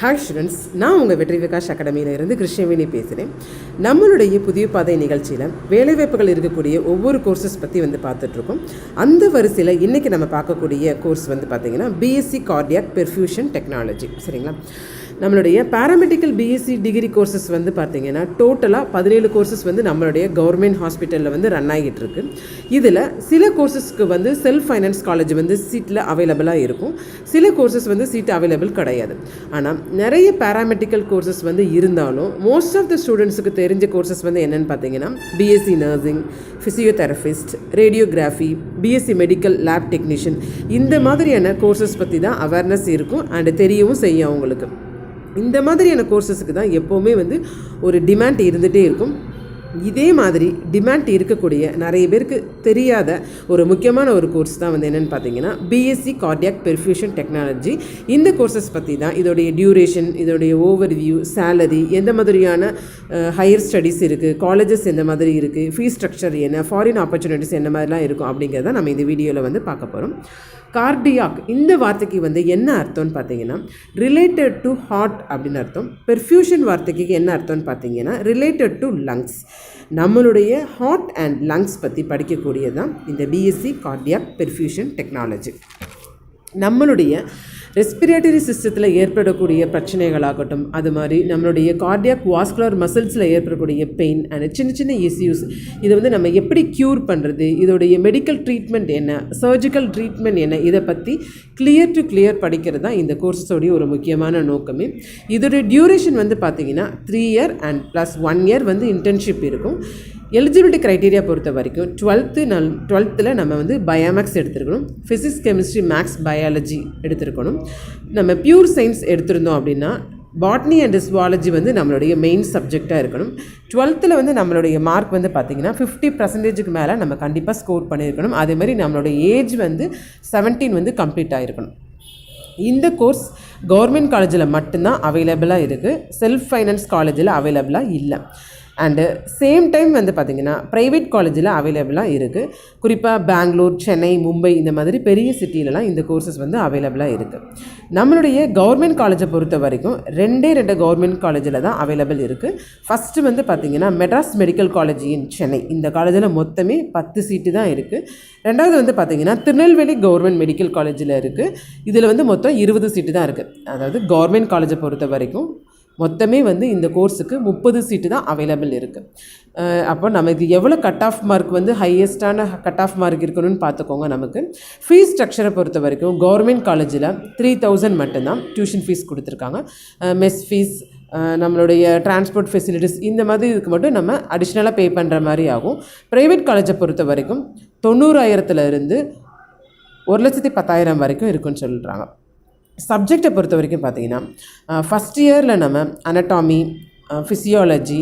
Hi students, நான் உங்கள் வெற்றி விகாஷ் அகாடமியிலிருந்து கிருஷ்ணவேணி பேசுகிறேன். நம்மளுடைய புதிய பாதை நிகழ்ச்சியில் வேலைவாய்ப்புகள் இருக்கக்கூடிய ஒவ்வொரு கோர்சஸ் பற்றி பார்த்துட்ருக்கோம். அந்த வரிசையில் இன்றைக்கி நம்ம பார்க்கக்கூடிய கோர்ஸ் பார்த்திங்கன்னா B.Sc கார்டியாக் பெர்ஃபியூஷன் டெக்னாலஜி. சரிங்களா? நம்மளுடைய பேராமெடிக்கல் B.Sc டிகிரி கோர்சஸ் பார்த்திங்கன்னா டோட்டலாக 17 கோர்சஸ் நம்மளுடைய கவர்மெண்ட் ஹாஸ்பிட்டலில் ரன் ஆகிட்டு இருக்கு. இதில் சில கோர்சஸ்க்கு செல்ஃப் ஃபைனான்ஸ் காலேஜ் சீட்டில் அவைலபிளாக இருக்கும், சில கோர்சஸ் சீட் அவைலபிள் கிடையாது. ஆனால் நிறைய பேராமெடிக்கல் கோர்சஸ் இருந்தாலும் மோஸ்ட் ஆஃப் த ஸ்டூடெண்ட்ஸுக்கு தெரிஞ்ச கோர்சஸ் என்னென்னு பார்த்தீங்கன்னா B.Sc nursing, physiotherapist, radiography, B.Sc medical lab technician, இந்த மாதிரியான கோர்சஸ் பற்றி தான் அவேர்னஸ் இருக்கும் அண்டு தெரியவும் செய்யும் அவங்களுக்கு. இந்த மாதிரியான கோர்சஸுக்கு தான் எப்போவுமே ஒரு டிமாண்ட் இருந்துகிட்டே இருக்கும். இதே மாதிரி டிமாண்ட் இருக்கக்கூடிய நிறைய பேருக்கு தெரியாத ஒரு முக்கியமான ஒரு கோர்ஸ் தான் என்னென்னு பார்த்தீங்கன்னா B.Sc கார்டியாக் பெர்ஃபியூஷன் டெக்னாலஜி. இந்த கோர்சஸ் பற்றி தான் இதோடைய டியூரேஷன், இதோடைய ஓவர்வியூ, சேலரி, எந்த மாதிரியான ஹையர் ஸ்டடீஸ் இருக்குது, காலேஜஸ் எந்த மாதிரி இருக்குது, ஃபீஸ் ஸ்ட்ரக்சர் என்ன, ஃபாரின் ஆப்பர்ச்சுனிட்டிஸ் என்ன மாதிரிலாம் இருக்கும் அப்படிங்கிறத நம்ம இந்த வீடியோவில் பார்க்க போகிறோம். கார்டியாக் இந்த வார்த்தைக்கு என்ன அர்த்தம்னு பார்த்தீங்கன்னா ரிலேட்டட் டு ஹார்ட் அப்படின்னு அர்த்தம். பெர்ஃபியூஷன் வார்த்தைக்கு என்ன அர்த்தம்னு பார்த்தீங்கன்னா ரிலேட்டட் டு லங்ஸ். நம்மளுடைய ஹார்ட் அண்ட் லங்ஸ் பற்றி படிக்கக்கூடியதான் இந்த B.Sc கார்டியாக் பெர்ஃபியூஷன் டெக்னாலஜி. நம்மளுடைய ரெஸ்பிரேட்டரி சிஸ்டத்தில் ஏற்படக்கூடிய பிரச்சனைகளாகட்டும், அது மாதிரி நம்மளுடைய கார்டியாக் வாஸ்குலர் மசில்ஸில் ஏற்படக்கூடிய பெயின் அண்ட் சின்ன சின்ன இஷ்யூஸ், இது நம்ம எப்படி க்யூர் பண்ணுறது, இதோடைய மெடிக்கல் ட்ரீட்மெண்ட் என்ன, சர்ஜிக்கல் ட்ரீட்மெண்ட் என்ன, இதை பற்றி கிளியர் டு கிளியர் படிக்கிறது தான் இந்த கோர்ஸோடைய ஒரு முக்கியமான நோக்கமே. இதோடைய டியூரேஷன் பார்த்திங்கன்னா 3 year and plus 1 year internship இருக்கும். எலிஜிபிலிட்டி க்ரைட்டீரியா பொறுத்த வரைக்கும் 12th நம்ம பயோமேக்ஸ் எடுத்துருக்கணும், ஃபிசிக்ஸ், கெமிஸ்ட்ரி, மேக்ஸ், பயாலஜி எடுத்துருக்கணும். நம்ம பியூர் சயின்ஸ் எடுத்திருந்தோம் அப்படின்னா பாட்னி அண்ட் ஜுவாலஜி நம்மளுடைய மெயின் சப்ஜெக்டாக இருக்கணும். 12th நம்மளுடைய மார்க் பார்த்திங்கன்னா 50% மேலே நம்ம கண்டிப்பாக ஸ்கோர் பண்ணியிருக்கணும். அதேமாதிரி நம்மளுடைய ஏஜ் 17 கம்ப்ளீட் ஆகிருக்கணும். இந்த கோர்ஸ் கவர்மெண்ட் காலேஜில் மட்டும்தான் அவைலபிளாக இருக்குது, செல்ஃப் ஃபைனான்ஸ் காலேஜில் அவைலபிளாக இல்லை. அண்டு சேம் டைம் பார்த்திங்கன்னா ப்ரைவேட் காலேஜில் அவைலபிளாக இருக்குது. குறிப்பாக பெங்களூர், சென்னை, மும்பை இந்த மாதிரி பெரிய சிட்டிலலாம் இந்த கோர்சஸ் அவைலபிளாக இருக்குது. நம்மளுடைய கவர்மெண்ட் காலேஜை பொறுத்த வரைக்கும் 2 கவர்மெண்ட் காலேஜில் தான் அவைலபிள் இருக்குது. ஃபஸ்ட்டு பார்த்திங்கன்னா மெட்ராஸ் மெடிக்கல் காலேஜ் இன் சென்னை, இந்த காலேஜில் மொத்தமே 10 சீட்டு தான் இருக்குது. ரெண்டாவது பார்த்திங்கன்னா திருநெல்வேலி கவர்மெண்ட் மெடிக்கல் காலேஜில் இருக்குது. இதில் மொத்தம் 20 சீட்டு தான் இருக்குது. அதாவது கவர்மெண்ட் காலேஜை பொறுத்த வரைக்கும் மொத்தமே இந்த கோர்ஸுக்கு 30 சீட்டு தான் அவைலபிள் இருக்குது. அப்போ நமக்கு எவ்வளோ கட் ஆஃப் மார்க் ஹையஸ்டான கட் ஆஃப் மார்க் இருக்கணும்னு பார்த்துக்கோங்க. நமக்கு ஃபீஸ் ஸ்ட்ரக்சரை பொறுத்த வரைக்கும் கவர்மெண்ட் காலேஜில் 3000 மட்டும்தான் டியூஷன் ஃபீஸ் கொடுத்துருக்காங்க. மெஸ் ஃபீஸ், நம்மளுடைய டிரான்ஸ்போர்ட் ஃபெசிலிட்டிஸ், இந்த மாதிரி இதுக்கு மட்டும் நம்ம அடிஷ்னலாக பே பண்ணுற மாதிரி ஆகும். ப்ரைவேட் காலேஜை பொறுத்த வரைக்கும் 90,000 1,10,000 வரைக்கும் இருக்குன்னு சொல்கிறாங்க. சப்ஜெக்டை பொறுத்த வரைக்கும் பார்த்திங்கன்னா ஃபஸ்ட் இயரில் நம்ம anatomy, physiology,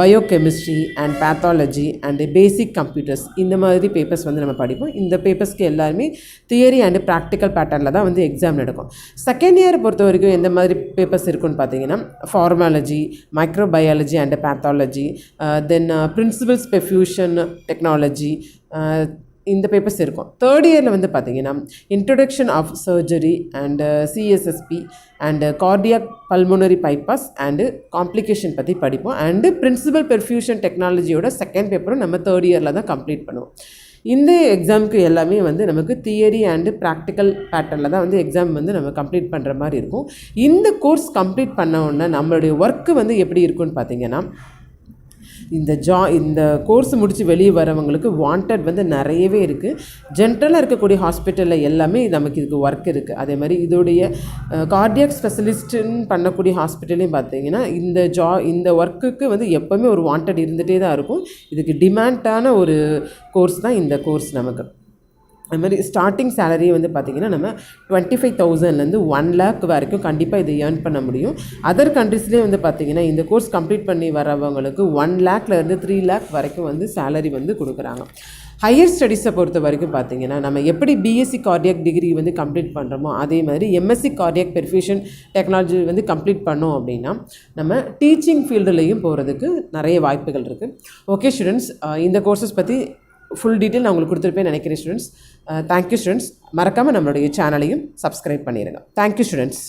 biochemistry and pathology and basic computers, இந்த மாதிரி பேப்பர்ஸ் நம்ம படிப்போம். இந்த பேப்பர்ஸ்க்கு எல்லாருமே தியரி அண்டு ப்ராக்டிக்கல் பேட்டர்னில் தான் எக்ஸாம் நடக்கும். செகண்ட் இயரை பொறுத்த வரைக்கும் எந்த மாதிரி பேப்பர்ஸ் இருக்குன்னு பார்த்தீங்கன்னா pharmacology, microbiology and pathology, then principles perfusion technology, இந்த பேப்பர்ஸ் இருக்கும். தேர்ட் இயரில் பார்த்திங்கன்னா introduction of surgery and CSSP and cardiac pulmonary bypass and complication பற்றி படிப்போம். அண்டு பிரின்சிபல் பெர்ஃபியூஷன் டெக்னாலஜியோட செகண்ட் பேப்பரும் நம்ம தேர்ட் இயரில் தான் கம்ப்ளீட் பண்ணுவோம். இந்த எக்ஸாமுக்கு எல்லாமே நமக்கு தியரி அண்டு ப்ராக்டிக்கல் பேட்டர்னில் தான் எக்ஸாம் நம்ம கம்ப்ளீட் பண்ணுற மாதிரி இருக்கும். இந்த கோர்ஸ் கம்ப்ளீட் பண்ண உடனே நம்மளுடைய ஒர்க்கு எப்படி இருக்குன்னு பார்த்திங்கன்னா இந்த கோர்ஸ் முடித்து வெளியே வரவங்களுக்கு வாண்டட் நிறையவே இருக்குது. ஜென்ரலாக இருக்கக்கூடிய ஹாஸ்பிட்டலில் எல்லாமே நமக்கு இதுக்கு ஒர்க் இருக்குது. அதே மாதிரி இதோடைய கார்டியாக் ஸ்பெஷலிஸ்ட்டுன்னு பண்ணக்கூடிய ஹாஸ்பிட்டலையும் பார்த்திங்கன்னா இந்த ஒர்க்குக்கு எப்போவுமே ஒரு வாண்டட் இருந்துகிட்டே தான் இருக்கும். இதுக்கு டிமாண்டான ஒரு கோர்ஸ் தான் இந்த கோர்ஸ் நமக்கு. அது மாதிரி ஸ்டார்டிங் சேலரி பார்த்திங்கன்னா நம்ம 25,000 1 lakh வரைக்கும் கண்டிப்பாக இதை ஏர்ன் பண்ண முடியும். அதர் கண்ட்ரீஸ்லேயே பார்த்திங்கன்னா இந்த கோர்ஸ் கம்ப்ளீட் பண்ணி வரவங்களுக்கு 1 lakhலேருந்து 3 lakh வரைக்கும் சேலரி கொடுக்குறாங்க. ஹையர் ஸ்டடீஸை பொறுத்த வரைக்கும் பார்த்திங்கன்னா நம்ம எப்படி B.Sc கார்டியாக் டிகிரி கம்ப்ளீட் பண்ணுறோமோ அதே மாதிரி M.Sc cardiac perfusion technology complete பண்ணோம் அப்படின்னா நம்ம டீச்சிங் ஃபீல்டுலேயும் போகிறதுக்கு நிறைய வாய்ப்புகள் இருக்குது. ஓகே ஸ்டூடெண்ட்ஸ், இந்த கோர்சஸ் பற்றி ஃபுல் டீட்டெயில் நான் உங்களுக்கு கொடுத்துருப்பேன் நினைக்கிறேன் ஸ்டூடெண்ட்ஸ். Thank you students. மறக்காமல் நம்மளுடைய சேனலையும் சப்ஸ்கிரைப் பண்ணிடுங்க. Thank you students.